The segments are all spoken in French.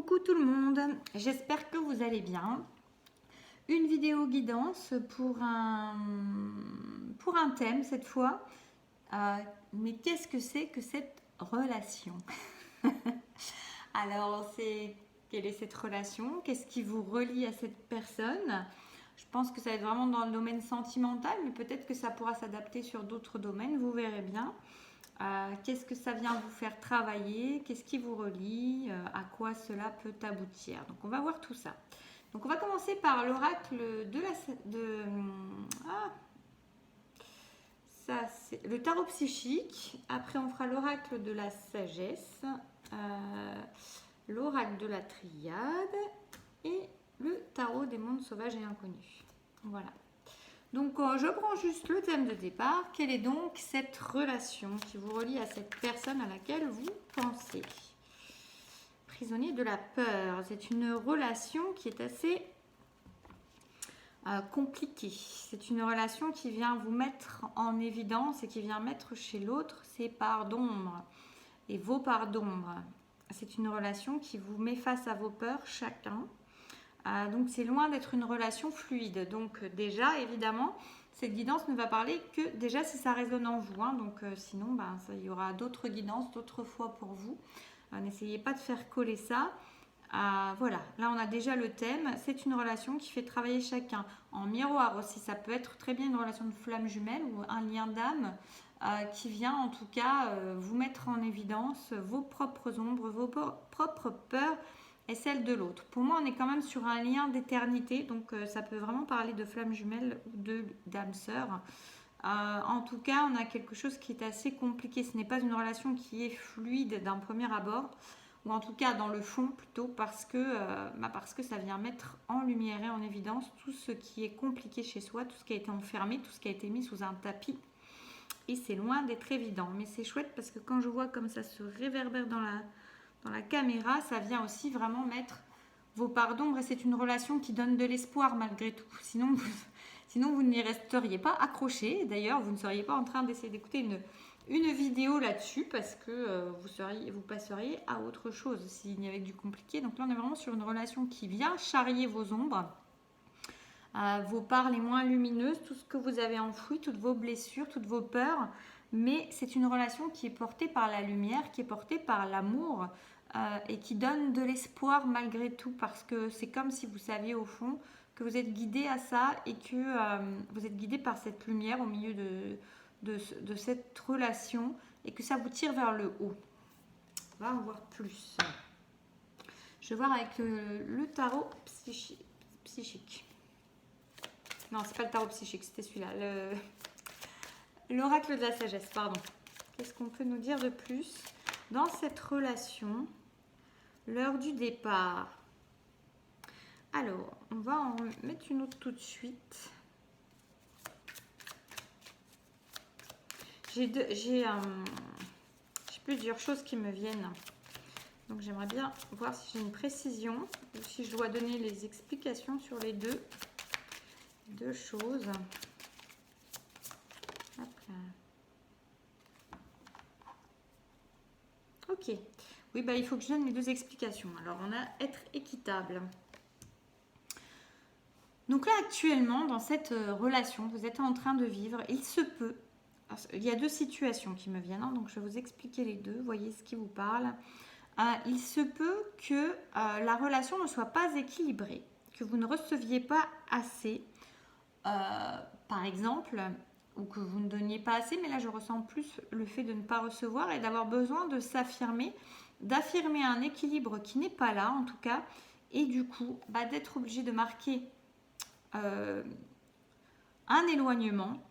Coucou tout le monde, j'espère que vous allez bien. Une vidéo guidance pour un thème cette fois. Mais qu'est-ce que c'est que cette relation? Alors, quelle est cette relation? Qu'est-ce qui vous relie à cette personne? Je pense que ça va être vraiment dans le domaine sentimental, mais peut-être que ça pourra s'adapter sur d'autres domaines, vous verrez bien. Qu'est-ce que ça vient vous faire travailler? Qu'est-ce qui vous relie? À quoi cela peut aboutir? Donc on va voir tout ça. Donc on va commencer par l'oracle ça c'est le tarot psychique. Après on fera l'oracle de la sagesse, l'oracle de la triade et le tarot des mondes sauvages et inconnus. Voilà. Donc je prends juste le thème de départ. Quelle est donc cette relation qui vous relie à cette personne à laquelle vous pensez? Prisonnier de la peur. C'est une relation qui est assez compliquée. C'est une relation qui vient vous mettre en évidence et qui vient mettre chez l'autre ses parts d'ombre et vos parts d'ombre. C'est une relation qui vous met face à vos peurs chacun. Donc c'est loin d'être une relation fluide. Donc déjà, évidemment, cette guidance ne va parler que déjà si ça résonne en vous. Donc sinon, il y aura d'autres guidances, d'autres fois pour vous. N'essayez pas de faire coller ça. Voilà, là on a déjà le thème. C'est une relation qui fait travailler chacun. En miroir aussi, ça peut être très bien une relation de flamme jumelle ou un lien d'âme qui vient en tout cas vous mettre en évidence vos propres ombres, vos propres peurs et celle de l'autre. Pour moi, on est quand même sur un lien d'éternité, donc ça peut vraiment parler de flamme jumelle ou d'âme sœur. En tout cas, on a quelque chose qui est assez compliqué. Ce n'est pas une relation qui est fluide d'un premier abord, ou en tout cas dans le fond plutôt, parce que ça vient mettre en lumière et en évidence tout ce qui est compliqué chez soi, tout ce qui a été enfermé, tout ce qui a été mis sous un tapis. Et c'est loin d'être évident. Mais c'est chouette parce que quand je vois comme ça se réverbère dans la caméra, ça vient aussi vraiment mettre vos parts d'ombre et c'est une relation qui donne de l'espoir malgré tout. Sinon, vous n'y resteriez pas accroché. D'ailleurs, vous ne seriez pas en train d'essayer d'écouter une vidéo là-dessus parce que vous passeriez à autre chose s'il y avait du compliqué. Donc là, on est vraiment sur une relation qui vient charrier vos ombres, vos parts les moins lumineuses, tout ce que vous avez enfoui, toutes vos blessures, toutes vos peurs. Mais c'est une relation qui est portée par la lumière, qui est portée par l'amour et qui donne de l'espoir malgré tout parce que c'est comme si vous saviez au fond que vous êtes guidé à ça et que vous êtes guidé par cette lumière au milieu de cette relation et que ça vous tire vers le haut. On va en voir plus. Je vais voir avec le tarot psychique. Non, c'est pas le tarot psychique, c'était celui-là. L'oracle de la sagesse, pardon. Qu'est-ce qu'on peut nous dire de plus dans cette relation? L'heure du départ. Alors, on va en mettre une autre tout de suite. J'ai plusieurs choses qui me viennent. Donc, j'aimerais bien voir si j'ai une précision ou si je dois donner les explications sur les deux choses. Hop là. Ok. Oui, il faut que je donne mes deux explications. Alors, on a être équitable. Donc là, actuellement, dans cette relation que vous êtes en train de vivre, il se peut... Il y a deux situations qui me viennent, donc je vais vous expliquer les deux. Voyez ce qui vous parle. Il se peut que la relation ne soit pas équilibrée, que vous ne receviez pas assez, par exemple, ou que vous ne donniez pas assez, mais là je ressens plus le fait de ne pas recevoir et d'avoir besoin de s'affirmer, d'affirmer un équilibre qui n'est pas là en tout cas, et du coup d'être obligé de marquer un éloignement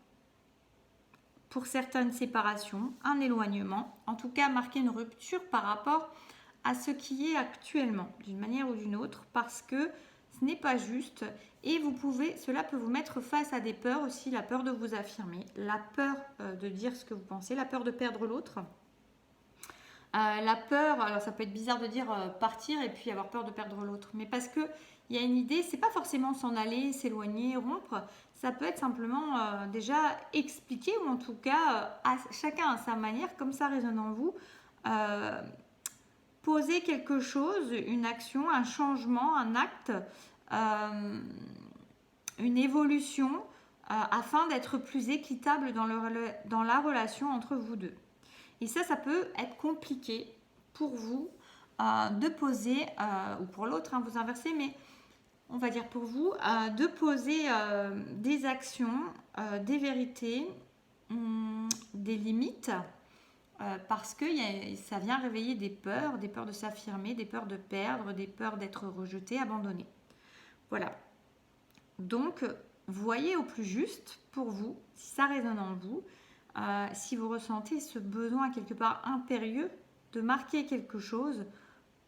pour certaines séparations, un éloignement, en tout cas marquer une rupture par rapport à ce qui est actuellement, d'une manière ou d'une autre, parce que ce n'est pas juste et cela peut vous mettre face à des peurs aussi, la peur de vous affirmer, la peur de dire ce que vous pensez, la peur de perdre l'autre, la peur, alors ça peut être bizarre de dire partir et puis avoir peur de perdre l'autre, mais parce que il y a une idée, c'est pas forcément s'en aller, s'éloigner, rompre, ça peut être simplement déjà expliquer ou en tout cas chacun à sa manière, comme ça résonne en vous, poser quelque chose, une action, un changement, un acte, une évolution afin d'être plus équitable dans la relation entre vous deux. Et ça peut être compliqué pour vous de poser, ou pour l'autre, hein, vous inversez, mais on va dire pour vous, de poser des actions, des vérités, des limites, parce que ça vient réveiller des peurs de s'affirmer, des peurs de perdre, des peurs d'être rejeté, abandonné. Voilà. Donc, voyez au plus juste pour vous, si ça résonne en vous, si vous ressentez ce besoin quelque part impérieux de marquer quelque chose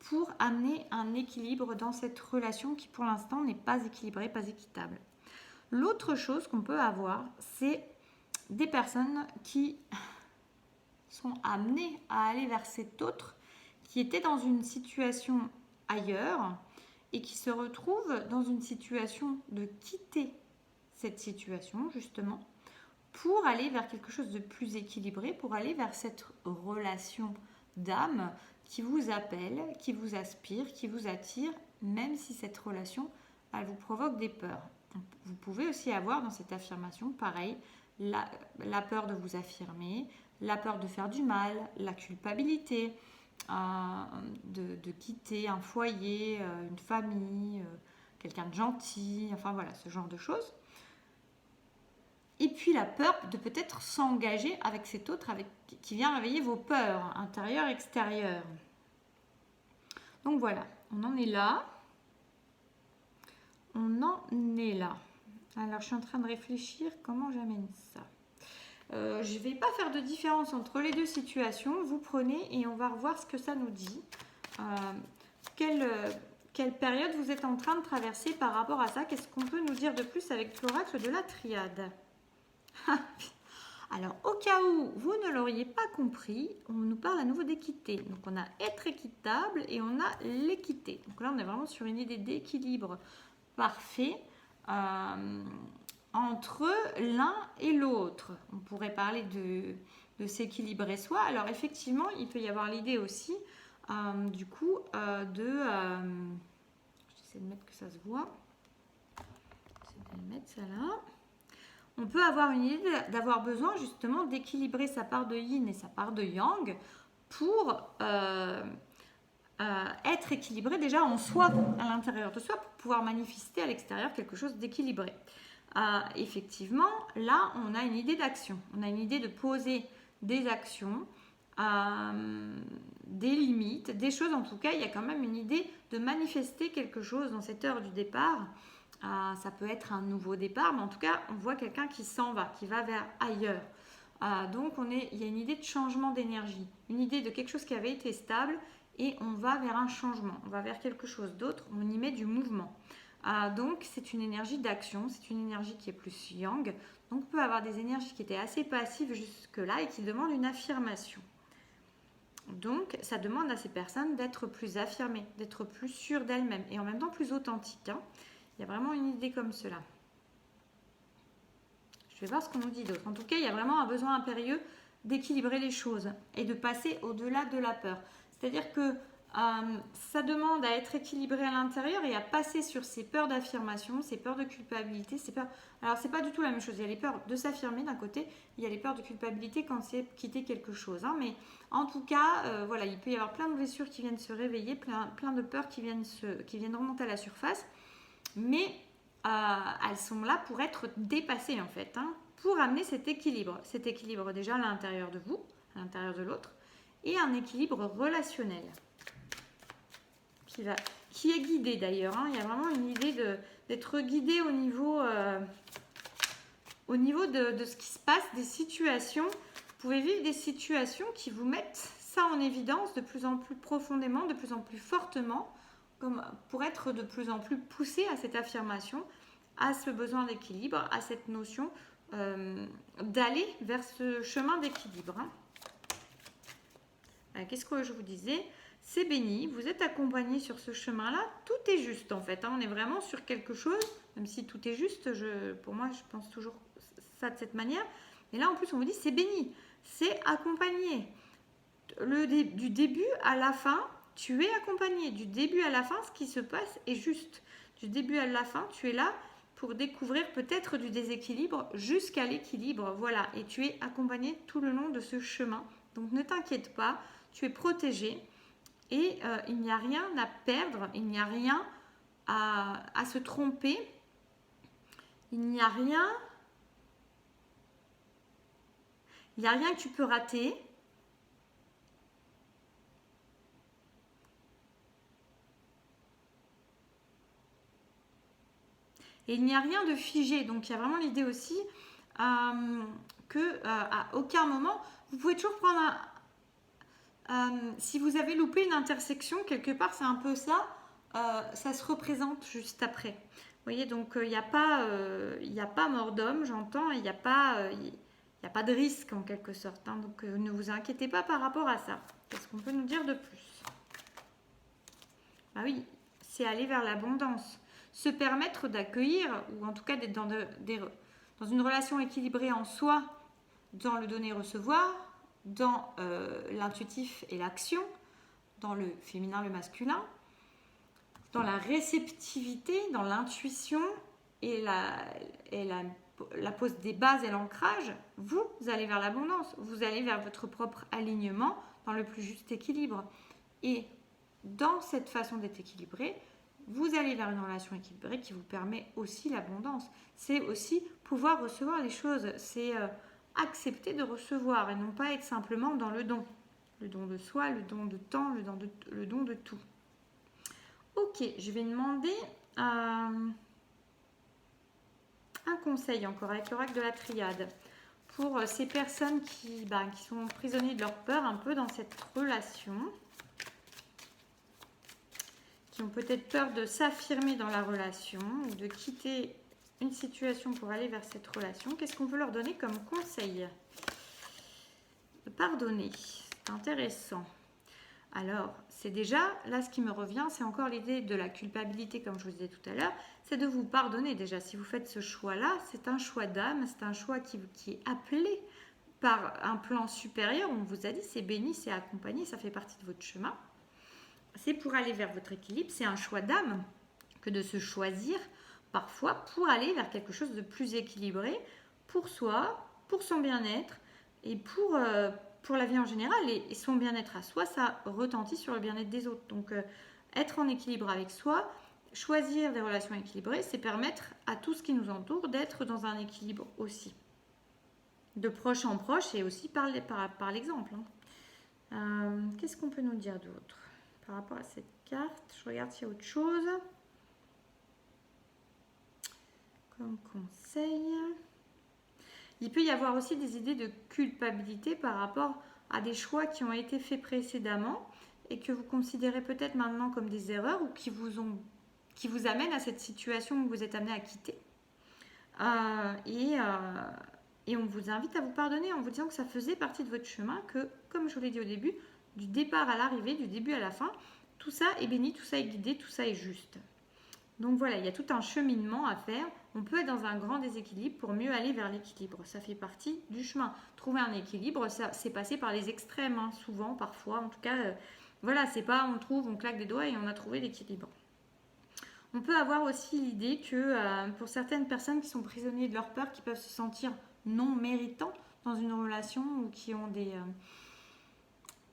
pour amener un équilibre dans cette relation qui pour l'instant n'est pas équilibrée, pas équitable. L'autre chose qu'on peut avoir, c'est des personnes qui sont amenées à aller vers cet autre qui était dans une situation ailleurs et qui se retrouve dans une situation de quitter cette situation justement pour aller vers quelque chose de plus équilibré, pour aller vers cette relation d'âme qui vous appelle, qui vous aspire, qui vous attire, même si cette relation, elle vous provoque des peurs. Vous pouvez aussi avoir dans cette affirmation, pareil, la peur de vous affirmer, la peur de faire du mal, la culpabilité, de quitter un foyer, une famille, quelqu'un de gentil, enfin voilà, ce genre de choses. Et puis la peur de peut-être s'engager avec cet autre qui vient réveiller vos peurs intérieures, extérieures. Donc voilà, on en est là. On en est là. Alors je suis en train de réfléchir comment j'amène ça. Je ne vais pas faire de différence entre les deux situations. Vous prenez et on va revoir ce que ça nous dit. Quelle période vous êtes en train de traverser par rapport à ça? Qu'est-ce qu'on peut nous dire de plus avec l'oracle de la triade? Alors, au cas où vous ne l'auriez pas compris, on nous parle à nouveau d'équité. Donc, on a être équitable et on a l'équité. Donc là, on est vraiment sur une idée d'équilibre parfait entre l'un et l'autre. On pourrait parler de s'équilibrer soi. Alors, effectivement, il peut y avoir l'idée aussi, du coup, j'essaie de mettre que ça se voit. J'essaie de mettre ça là. On peut avoir une idée d'avoir besoin justement d'équilibrer sa part de yin et sa part de yang pour être équilibré déjà en soi, à l'intérieur de soi, pour pouvoir manifester à l'extérieur quelque chose d'équilibré. Effectivement, là, on a une idée d'action. On a une idée de poser des actions, des limites, des choses. En tout cas, il y a quand même une idée de manifester quelque chose dans cette heure du départ. Ça peut être un nouveau départ, mais en tout cas, on voit quelqu'un qui s'en va, qui va vers ailleurs. Donc, il y a une idée de changement d'énergie, une idée de quelque chose qui avait été stable et on va vers un changement, on va vers quelque chose d'autre, on y met du mouvement. Donc, c'est une énergie d'action, c'est une énergie qui est plus yang. Donc, on peut avoir des énergies qui étaient assez passives jusque-là et qui demandent une affirmation. Donc, ça demande à ces personnes d'être plus affirmées, d'être plus sûres d'elles-mêmes et en même temps plus authentiques. Il y a vraiment une idée comme cela. Je vais voir ce qu'on nous dit d'autre. En tout cas, il y a vraiment un besoin impérieux d'équilibrer les choses et de passer au-delà de la peur. C'est-à-dire que ça demande à être équilibré à l'intérieur et à passer sur ces peurs d'affirmation, ces peurs de culpabilité, ces peurs... Alors, c'est pas du tout la même chose. Il y a les peurs de s'affirmer d'un côté, il y a les peurs de culpabilité quand c'est quitter quelque chose. Mais en tout cas, voilà, il peut y avoir plein de blessures qui viennent se réveiller, plein de peurs qui viennent remonter à la surface. Mais elles sont là pour être dépassées en fait, pour amener cet équilibre déjà à l'intérieur de vous, à l'intérieur de l'autre, et un équilibre relationnel qui est guidé d'ailleurs. Il y a vraiment une idée d'être guidé au niveau de ce qui se passe, des situations. Vous pouvez vivre des situations qui vous mettent ça en évidence de plus en plus profondément, de plus en plus fortement, comme pour être de plus en plus poussé à cette affirmation, à ce besoin d'équilibre, à cette notion d'aller vers ce chemin d'équilibre. Qu'est-ce que je vous disais? C'est béni, vous êtes accompagné sur ce chemin-là, tout est juste en fait. On est vraiment sur quelque chose, même si tout est juste, pour moi je pense toujours ça de cette manière. Et là en plus on vous dit c'est béni, c'est accompagné. Du début à la fin, tu es accompagné. Du début à la fin, ce qui se passe est juste. Du début à la fin, tu es là pour découvrir peut-être du déséquilibre jusqu'à l'équilibre. Voilà, et tu es accompagné tout le long de ce chemin. Donc ne t'inquiète pas, tu es protégé et il n'y a rien à perdre, il n'y a rien à se tromper, il n'y a rien que tu peux rater. Et il n'y a rien de figé. Donc il y a vraiment l'idée aussi à aucun moment, vous pouvez toujours prendre si vous avez loupé une intersection, quelque part c'est un peu ça, ça se représente juste après. Vous voyez, donc il n'y a pas mort d'homme, j'entends, il n'y a pas de risque en quelque sorte. Hein, donc ne vous inquiétez pas par rapport à ça. Qu'est-ce qu'on peut nous dire de plus? Ah oui, c'est aller vers l'abondance. Se permettre d'accueillir, ou en tout cas d'être dans une relation équilibrée en soi, dans le donner-recevoir, dans l'intuitif et l'action, dans le féminin, le masculin, dans la réceptivité, dans l'intuition et la pose des bases et l'ancrage, vous allez vers l'abondance, vous allez vers votre propre alignement dans le plus juste équilibre. Et dans cette façon d'être équilibré, vous allez vers une relation équilibrée qui vous permet aussi l'abondance. C'est aussi pouvoir recevoir les choses. C'est accepter de recevoir et non pas être simplement dans le don. Le don de soi, le don de temps, le don de tout. Ok, je vais demander un conseil encore avec l'oracle de la triade pour ces personnes qui sont prisonniers de leur peur un peu dans cette relation, qui ont peut-être peur de s'affirmer dans la relation ou de quitter une situation pour aller vers cette relation. Qu'est-ce qu'on peut leur donner comme conseil? De pardonner, c'est intéressant. Alors, c'est déjà, là ce qui me revient, c'est encore l'idée de la culpabilité, comme je vous disais tout à l'heure, c'est de vous pardonner déjà. Si vous faites ce choix-là, c'est un choix d'âme, c'est un choix qui est appelé par un plan supérieur. On vous a dit, c'est béni, c'est accompagné, ça fait partie de votre chemin. C'est pour aller vers votre équilibre, c'est un choix d'âme que de se choisir parfois pour aller vers quelque chose de plus équilibré pour soi, pour son bien-être et pour la vie en général. Et son bien-être à soi, ça retentit sur le bien-être des autres. Donc être en équilibre avec soi, choisir des relations équilibrées, c'est permettre à tout ce qui nous entoure d'être dans un équilibre aussi. De proche en proche et aussi par l'exemple. Qu'est-ce qu'on peut nous dire d'autre par rapport à cette carte? Je regarde s'il y a autre chose comme conseil. Il peut y avoir aussi des idées de culpabilité par rapport à des choix qui ont été faits précédemment et que vous considérez peut-être maintenant comme des erreurs ou qui vous amènent à cette situation où vous êtes amené à quitter. Et on vous invite à vous pardonner en vous disant que ça faisait partie de votre chemin, que, comme je vous l'ai dit au début, du départ à l'arrivée, du début à la fin, tout ça est béni, tout ça est guidé, tout ça est juste. Donc voilà, il y a tout un cheminement à faire. On peut être dans un grand déséquilibre pour mieux aller vers l'équilibre. Ça fait partie du chemin. Trouver un équilibre, c'est passer par les extrêmes, hein, souvent, parfois. En tout cas, voilà, c'est pas on claque des doigts et on a trouvé l'équilibre. On peut avoir aussi l'idée que pour certaines personnes qui sont prisonniers de leur peur, qui peuvent se sentir non méritants dans une relation ou qui ont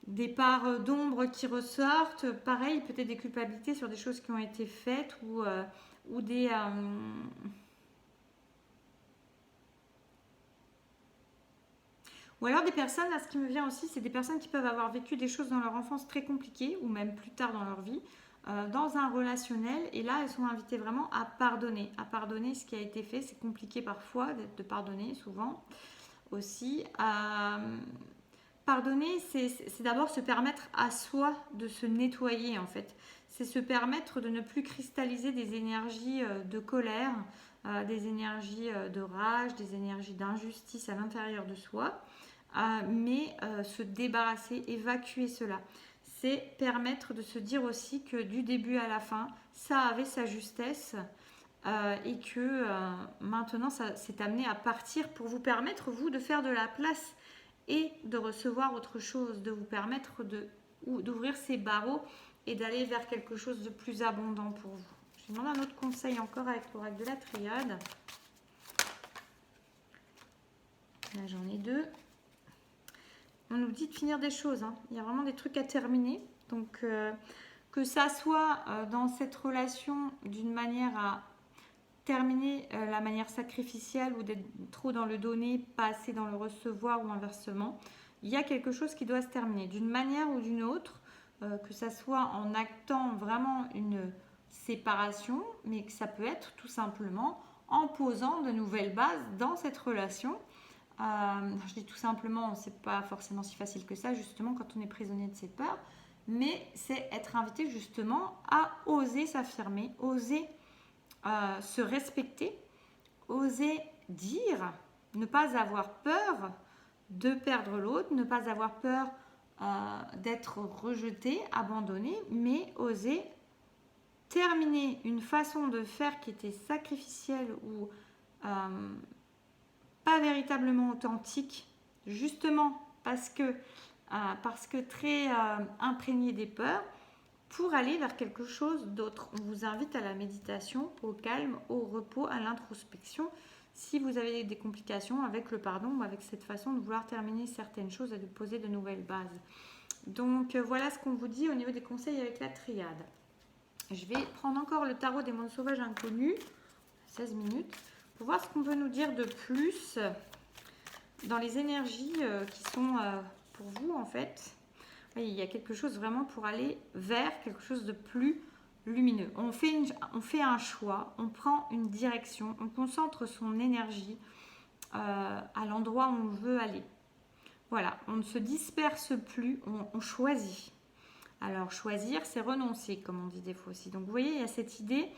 des parts d'ombre qui ressortent, pareil, peut-être des culpabilités sur des choses qui ont été faites ou des... Ou alors des personnes, là ce qui me vient aussi, c'est des personnes qui peuvent avoir vécu des choses dans leur enfance très compliquées ou même plus tard dans leur vie, dans un relationnel, et là elles sont invitées vraiment à pardonner ce qui a été fait. C'est compliqué parfois de pardonner, souvent aussi. Pardonner, c'est d'abord se permettre à soi de se nettoyer en fait. C'est se permettre de ne plus cristalliser des énergies de colère, des énergies de rage, des énergies d'injustice à l'intérieur de soi, mais se débarrasser, évacuer cela. C'est permettre de se dire aussi que du début à la fin, ça avait sa justesse et que maintenant ça s'est amené à partir pour vous permettre, vous, de faire de la place et de recevoir autre chose, de vous permettre d'ouvrir ces barreaux et d'aller vers quelque chose de plus abondant pour vous. Je vais demander un autre conseil encore avec l'oracle de la triade. Là, j'en ai 2. On nous dit de finir des choses. Hein. Il y a vraiment des trucs à terminer. Donc, que ça soit dans cette relation d'une manière à terminer la manière sacrificielle ou d'être trop dans le donner, pas assez dans le recevoir ou inversement, il y a quelque chose qui doit se terminer d'une manière ou d'une autre, que ça soit en actant vraiment une séparation, mais que ça peut être tout simplement en posant de nouvelles bases dans cette relation. Je dis tout simplement, c'est pas forcément si facile que ça, justement, quand on est prisonnier de ses peurs, mais c'est être invité justement à oser s'affirmer, oser se respecter, oser dire, ne pas avoir peur de perdre l'autre, ne pas avoir peur d'être rejeté, abandonné, mais oser terminer une façon de faire qui était sacrificielle ou pas véritablement authentique, justement parce que très imprégné des peurs, pour aller vers quelque chose d'autre. On vous invite à la méditation, au calme, au repos, à l'introspection, si vous avez des complications avec le pardon ou avec cette façon de vouloir terminer certaines choses et de poser de nouvelles bases. Donc voilà ce qu'on vous dit au niveau des conseils avec la triade. Je vais prendre encore le tarot des mondes sauvages inconnus, 16 minutes, pour voir ce qu'on veut nous dire de plus dans les énergies qui sont pour vous en fait. Il y a quelque chose vraiment pour aller vers quelque chose de plus lumineux. On fait un choix, on prend une direction, on concentre son énergie à l'endroit où on veut aller. Voilà, on ne se disperse plus, on choisit. Alors choisir, c'est renoncer, comme on dit des fois aussi. Donc vous voyez, il y a cette idée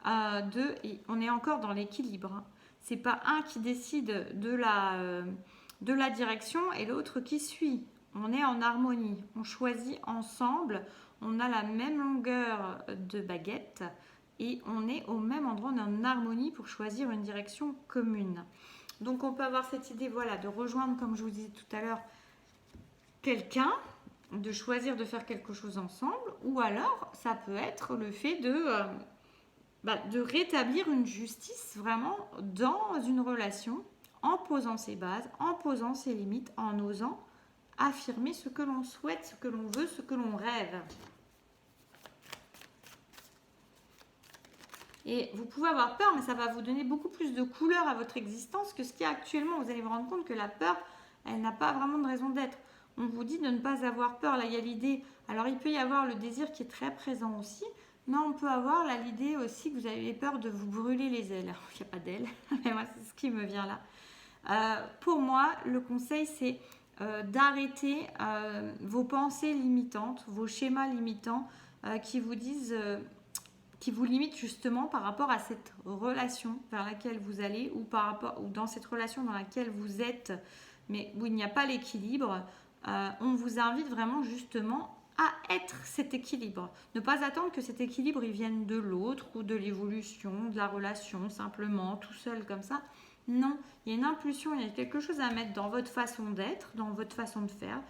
et on est encore dans l'équilibre. Hein. C'est pas un qui décide de la direction et l'autre qui suit. On est en harmonie, on choisit ensemble, on a la même longueur de baguette et on est au même endroit, on est en harmonie pour choisir une direction commune. Donc on peut avoir cette idée voilà, de rejoindre, comme je vous disais tout à l'heure, quelqu'un, de choisir de faire quelque chose ensemble, ou alors ça peut être le fait de rétablir une justice vraiment dans une relation, en posant ses bases, en posant ses limites, en osant affirmer ce que l'on souhaite, ce que l'on veut, ce que l'on rêve. Et vous pouvez avoir peur, mais ça va vous donner beaucoup plus de couleur à votre existence que ce qu'il y a actuellement. Vous allez vous rendre compte que la peur, elle n'a pas vraiment de raison d'être. On vous dit de ne pas avoir peur. Là, il y a l'idée. Alors, il peut y avoir le désir qui est très présent aussi. Mais on peut avoir là l'idée aussi que vous avez peur de vous brûler les ailes. Alors, il n'y a pas d'ailes, mais moi, c'est ce qui me vient là. Pour moi, le conseil, c'est d'arrêter vos pensées limitantes, vos schémas limitants qui vous disent, qui vous limitent justement par rapport à cette relation vers laquelle vous allez ou dans cette relation dans laquelle vous êtes, mais où il n'y a pas l'équilibre. On vous invite vraiment justement à être cet équilibre. Ne pas attendre que cet équilibre il vienne de l'autre ou de l'évolution, de la relation, simplement, tout seul comme ça. Non, il y a une impulsion, il y a quelque chose à mettre dans votre façon d'être, dans votre façon de faire,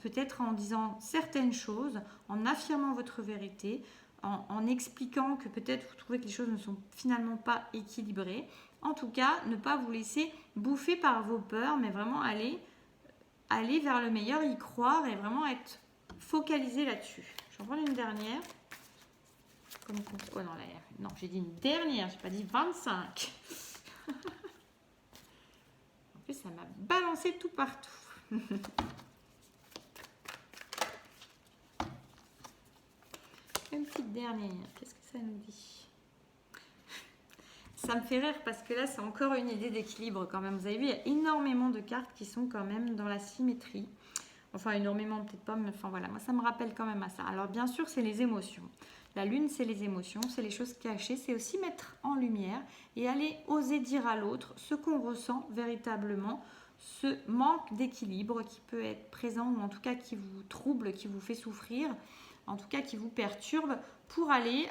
peut-être en disant certaines choses, en affirmant votre vérité, en expliquant que peut-être vous trouvez que les choses ne sont finalement pas équilibrées. En tout cas, ne pas vous laisser bouffer par vos peurs, mais vraiment aller vers le meilleur, y croire et vraiment être focalisé là-dessus. Je vais en prendre une dernière. Oh non, j'ai dit une dernière, j'ai pas dit 25. En plus, ça m'a balancé tout partout. Une petite dernière. Qu'est-ce que ça nous dit? Ça me fait rire parce que là, c'est encore une idée d'équilibre quand même. Vous avez vu, il y a énormément de cartes qui sont quand même dans la symétrie. Enfin, énormément, peut-être pas, mais enfin voilà, moi ça me rappelle quand même à ça. Alors bien sûr, c'est les émotions. La lune, c'est les émotions, c'est les choses cachées, c'est aussi mettre en lumière et aller oser dire à l'autre ce qu'on ressent véritablement, ce manque d'équilibre qui peut être présent ou en tout cas qui vous trouble, qui vous fait souffrir, en tout cas qui vous perturbe, pour aller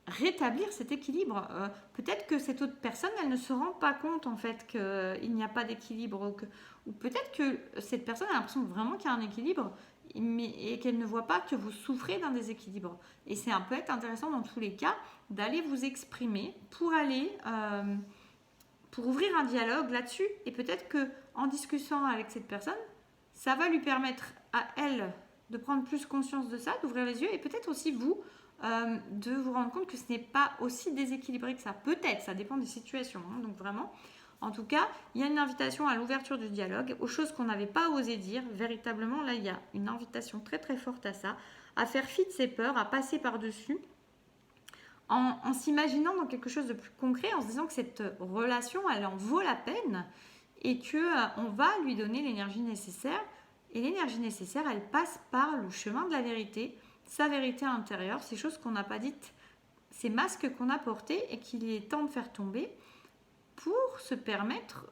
rétablir cet équilibre. Peut-être que cette autre personne, elle ne se rend pas compte en fait qu'il n'y a pas d'équilibre, ou peut-être que cette personne a l'impression vraiment qu'il y a un équilibre et qu'elle ne voit pas que vous souffrez d'un déséquilibre. Et c'est un peu intéressant dans tous les cas d'aller vous exprimer pour pour ouvrir un dialogue là-dessus. Et peut-être que en discutant avec cette personne, ça va lui permettre à elle de prendre plus conscience de ça, d'ouvrir les yeux, et peut-être aussi vous de vous rendre compte que ce n'est pas aussi déséquilibré que ça. Peut-être, ça dépend des situations. Hein. Donc vraiment, en tout cas, il y a une invitation à l'ouverture du dialogue, aux choses qu'on n'avait pas osé dire. Véritablement, là, il y a une invitation très très forte à ça, à faire fi de ses peurs, à passer par-dessus, en s'imaginant dans quelque chose de plus concret, en se disant que cette relation, elle en vaut la peine et qu'on va lui donner l'énergie nécessaire. Et l'énergie nécessaire, elle passe par le chemin de la vérité, sa vérité intérieure, ces choses qu'on n'a pas dites, ces masques qu'on a portés et qu'il est temps de faire tomber pour se permettre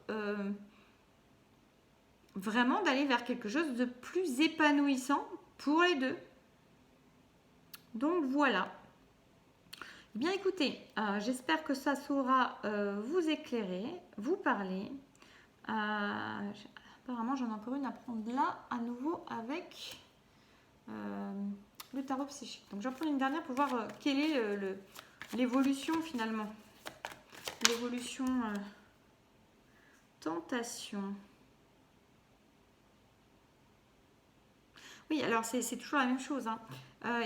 vraiment d'aller vers quelque chose de plus épanouissant pour les deux. Donc voilà. Bien écoutez, j'espère que ça saura vous éclairer, vous parler. Apparemment, j'en ai encore une à prendre là, à nouveau avec le tarot psychique. Donc, j'en prends une dernière pour voir quelle est l'évolution finalement. L'évolution tentation. Oui, alors c'est toujours la même chose. Hein.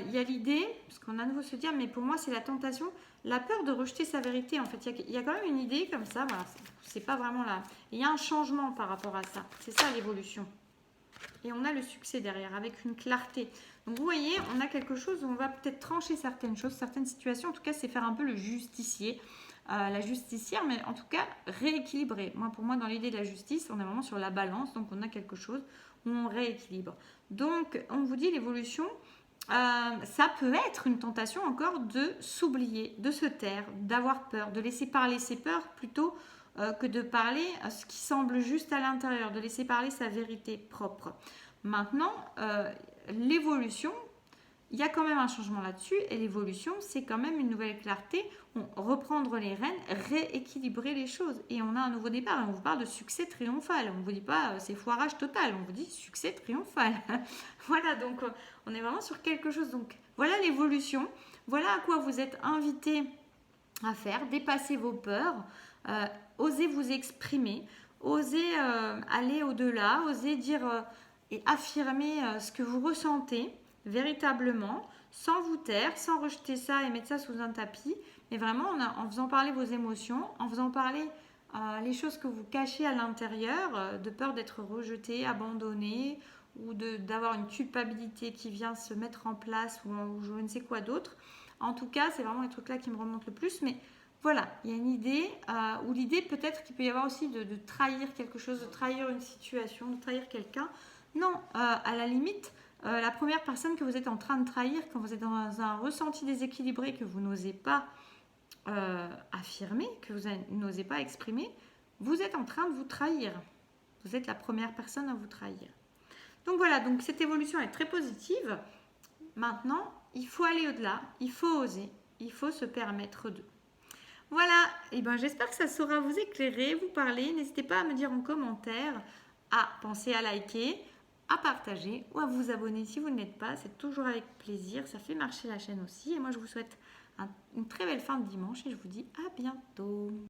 Il y a l'idée, parce qu'on a à nouveau se dire, mais pour moi c'est la tentation, la peur de rejeter sa vérité. En fait, il y a quand même une idée comme ça. Voilà, c'est pas vraiment là. Il y a un changement par rapport à ça. C'est ça l'évolution. Et on a le succès derrière, avec une clarté. Donc vous voyez, on a quelque chose où on va peut-être trancher certaines choses, certaines situations. En tout cas, c'est faire un peu le justicier. La justicière, mais en tout cas rééquilibrer. Pour moi, dans l'idée de la justice, on est vraiment sur la balance, donc on a quelque chose où on rééquilibre. Donc, on vous dit l'évolution, ça peut être une tentation encore de s'oublier, de se taire, d'avoir peur, de laisser parler ses peurs plutôt que de parler ce qui semble juste à l'intérieur, de laisser parler sa vérité propre. Maintenant, l'évolution, il y a quand même un changement là-dessus, et l'évolution, c'est quand même une nouvelle clarté, reprendre les rênes, rééquilibrer les choses, et on a un nouveau départ, et on vous parle de succès triomphal, on ne vous dit pas c'est foirage total, on vous dit succès triomphal. Voilà, donc on est vraiment sur quelque chose, donc voilà l'évolution, voilà à quoi vous êtes invité à faire, dépasser vos peurs, osez vous exprimer, osez aller au-delà, osez dire et affirmer ce que vous ressentez, véritablement, sans vous taire, sans rejeter ça et mettre ça sous un tapis, mais vraiment en faisant parler vos émotions, en faisant parler les choses que vous cachez à l'intérieur, de peur d'être rejeté, abandonné, ou d'avoir une culpabilité qui vient se mettre en place, ou je ne sais quoi d'autre. En tout cas, c'est vraiment les trucs là qui me remontent le plus, mais voilà, il y a une idée, ou l'idée peut-être qu'il peut y avoir aussi de trahir quelque chose, de trahir une situation, de trahir quelqu'un. Non, à la limite, la première personne que vous êtes en train de trahir, quand vous êtes dans un ressenti déséquilibré que vous n'osez pas affirmer, que vous n'osez pas exprimer, vous êtes en train de vous trahir. Vous êtes la première personne à vous trahir. Donc voilà, donc cette évolution est très positive. Maintenant, il faut aller au-delà, il faut oser, il faut se permettre de. Voilà, et ben j'espère que ça saura vous éclairer, vous parler. N'hésitez pas à me dire en commentaire, à penser à liker, à partager ou à vous abonner si vous ne l'êtes pas. C'est toujours avec plaisir, ça fait marcher la chaîne aussi. Et moi, je vous souhaite une très belle fin de dimanche et je vous dis à bientôt.